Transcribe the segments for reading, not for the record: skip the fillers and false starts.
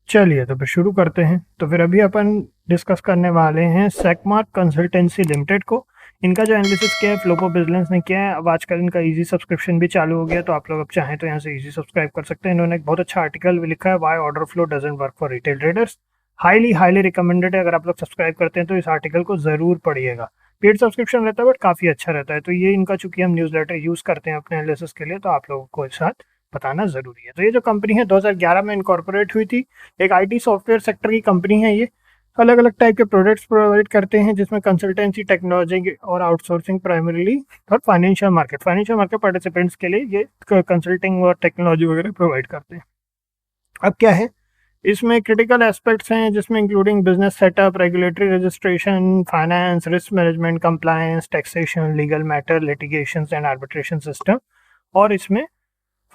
चलिए तो फिर शुरू करते हैं। तो फिर अभी अपन डिस्कस करने वाले हैं सेकमार्क कंसल्टेंसी लिमिटेड को। इनका जो एनालिसिस किया है फ्लोपो बिजनेस ने किया है। अब आजकल इनका इजी सब्सक्रिप्शन भी चालू हो गया, तो आप लोग अब चाहें तो यहाँ से इजी सब्सक्राइब कर सकते हैं। इन्होंने एक बहुत अच्छा आर्टिकल भी लिखा है, why order flow doesn't work for retail traders. Highly highly recommended है, अगर आप लोग सब्सक्राइब करते हैं तो इस आर्टिकल को ज़रूर पढ़िएगा। पेड सब्सक्रिप्शन रहता है बट काफ़ी अच्छा रहता है। तो ये इनका चूंकि हम न्यूज़ लेटर यूज़ करते हैं अपने एनालिसिस के लिए, तो आप लोगों को इस साथ बताना ज़रूरी है। तो ये जो कंपनी है 2011 में इनकॉर्पोरेट हुई थी। एक आईटी सॉफ्टवेयर सेक्टर की कंपनी है ये। अलग अलग टाइप के प्रोडक्ट्स प्रोवाइड करते हैं, जिसमें कंसल्टेंसी, टेक्नोलॉजी और आउटसोर्सिंग प्राइमरीली, और फाइनेंशियल मार्केट पार्टिसिपेंट्स के लिए ये कंसल्टिंग और टेक्नोलॉजी वगैरह प्रोवाइड करते हैं। अब क्या है इसमें क्रिटिकल एस्पेक्ट्स हैं, जिसमें including business setup, regulatory registration, finance, risk management, compliance, taxation, legal matter, litigation and arbitration system. और इसमें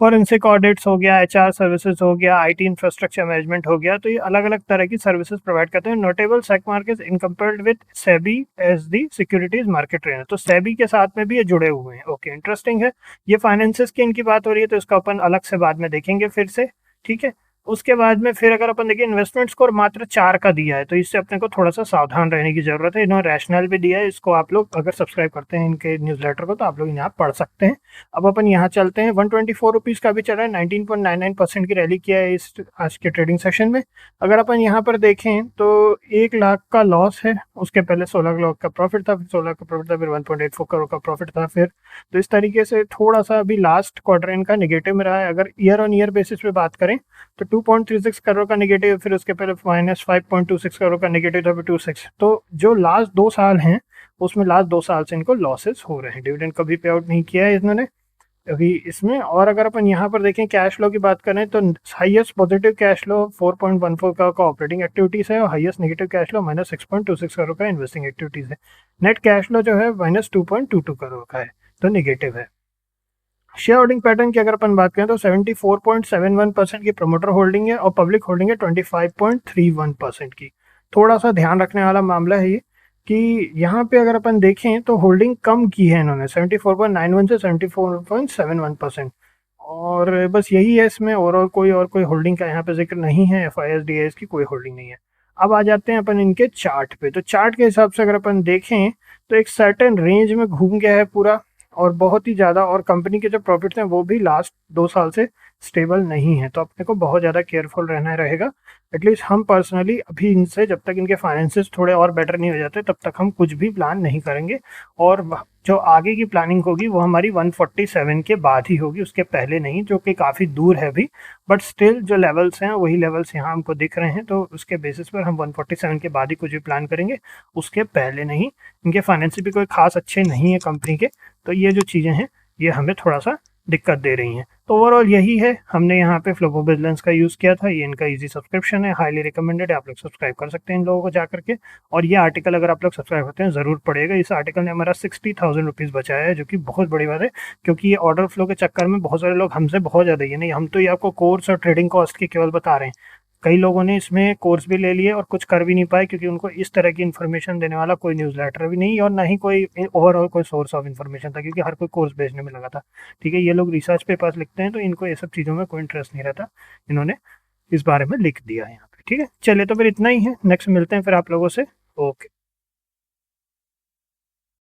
फॉरेंसिक ऑडिट्स हो गया, एचआर सर्विसेज हो गया, आईटी इंफ्रास्ट्रक्चर मैनेजमेंट हो गया। तो ये अलग अलग तरह की सर्विसेज प्रोवाइड करते हैं। Notable Secmark is empanelled with SEBI as the securities market trainer. तो सेबी के साथ में भी ये जुड़े हुए हैं। ओके, इंटरेस्टिंग है। ये फाइनेंसेस की इनकी बात हो रही है, तो इसका अपन अलग से बाद में देखेंगे फिर से। ठीक है। उसके बाद में फिर अगर अपन देखिए इन्वेस्टमेंट स्कोर मात्र 4 का दिया है, तो इससे अपने को थोड़ा सा सावधान रहने की जरूरत है। इन्होंने रैशनल भी दिया है। इसको आप लोग अगर सब्सक्राइब करते हैं इनके न्यूज़लेटर को, तो आप लोग यहाँ पढ़ सकते हैं। अब अपन यहाँ चलते हैं। 124 रुपीज़ का भी चल रहा है। 19.99% की रैली किया है इस आज के ट्रेडिंग सेशन में। अगर अपन यहाँ पर देखें तो 1 लाख का लॉस है, उसके पहले 16 लाख का प्रॉफिट था, फिर 16 का प्रॉफिट था, फिर 1.84 करोड़ का प्रॉफिट था फिर। तो इस तरीके से थोड़ा सा अभी लास्ट क्वार्टर इनका निगेटिव में रहा है। अगर ईयर ऑन ईयर बेसिस पे बात करें तो 2.36 करोड़ का निगेटिव, फिर उसके पहले -5.26 करोड़ का निगेटिव था, फिर 26। तो जो लास्ट 2 साल हैं उसमें लास्ट 2 साल से इनको लॉसेस हो रहे हैं। डिविडेंड कभी पे आउट नहीं किया है इन्होंने अभी इसमें। और अगर अपन यहाँ पर देखें कैश फ्लो की बात करें, तो हाईएस्ट पॉजिटिव कैश फ्लो 4.14 का ऑपरेटिंग एक्टिविटीज़ है, और highest negative cash flow -6.26 crore का इन्वेस्टिंग एक्टिविटीज़ है। नेट कैश फ्लो जो है -2.22 करोड़ का है, तो नेगेटिव है। शेयर होल्डिंग पैटर्न की अगर अपन बात करें तो 74.71% की प्रमोटर होल्डिंग है, और पब्लिक होल्डिंग है 25.31% की। थोड़ा सा ध्यान रखने वाला मामला है ये कि यहाँ पे अगर अपन देखें तो होल्डिंग कम की है इन्होंने 74.91 से 74.71%। और बस यही है इसमें, कोई होल्डिंग का यहाँ पे जिक्र नहीं है। FIS की कोई होल्डिंग नहीं है। अब आ जाते हैं अपन इनके चार्ट पे। तो चार्ट के हिसाब से अगर अपन देखें तो एक सर्टेन रेंज में घूम गया है पूरा, और बहुत ही ज़्यादा। और कंपनी के जो प्रॉफिट्स हैं वो भी लास्ट 2 साल से स्टेबल नहीं है। तो अपने को बहुत ज़्यादा केयरफुल रहना रहेगा। एटलीस्ट हम पर्सनली अभी इनसे, जब तक इनके फाइनेंसेस थोड़े और बेटर नहीं हो जाते, तब तक हम कुछ भी प्लान नहीं करेंगे। और जो आगे की प्लानिंग होगी वो हमारी 147 के बाद ही होगी, उसके पहले नहीं, जो कि काफ़ी दूर है अभी। बट स्टिल जो लेवल्स हैं वही लेवल्स यहाँ हमको दिख रहे हैं, तो उसके बेसिस पर हम 147 के बाद ही कुछ भी प्लान करेंगे, उसके पहले नहीं। इनके फाइनेंस भी कोई खास अच्छे नहीं है कंपनी के। तो ये जो चीज़ें हैं ये हमें थोड़ा सा दिक्कत दे रही हैं। तो ओवरऑल यही है, हमने यहाँ पे फ्लोपो बिजनेस का यूज़ किया था। ये इनका इजी सब्सक्रिप्शन है, हाईली रिकमेंडेड है, आप लोग सब्सक्राइब कर सकते हैं इन लोगों को जा करके। और ये आर्टिकल अगर आप लोग सब्सक्राइब करते हैं ज़रूर पढ़िएगा। इस आर्टिकल ने हमारा 60,000 रुपीज़ बचाया है, जो कि बहुत बड़ी बात है। क्योंकि ये ऑर्डर फ्लो के चक्कर में बहुत सारे लोग हमसे बहुत ज़्यादा, ये नहीं हम तो ये आपको कोर्स और ट्रेडिंग कॉस्ट की केवल बता रहे हैं। कई लोगों ने इसमें कोर्स भी ले लिए और कुछ कर भी नहीं पाए, क्योंकि उनको इस तरह की इन्फॉर्मेशन देने वाला कोई न्यूज़लेटर भी नहीं, और ना ही कोई ओवरऑल कोई सोर्स ऑफ इन्फॉर्मेशन था, क्योंकि हर कोई कोर्स बेचने में लगा था। ठीक है, ये लोग रिसर्च पेपर्स लिखते हैं, तो इनको ये सब चीज़ों में कोई इंटरेस्ट नहीं रहता। इन्होंने इस बारे में लिख दिया है यहाँ पे। ठीक है, चलिए तो फिर इतना ही है। नेक्स्ट मिलते हैं फिर आप लोगों से। ओके।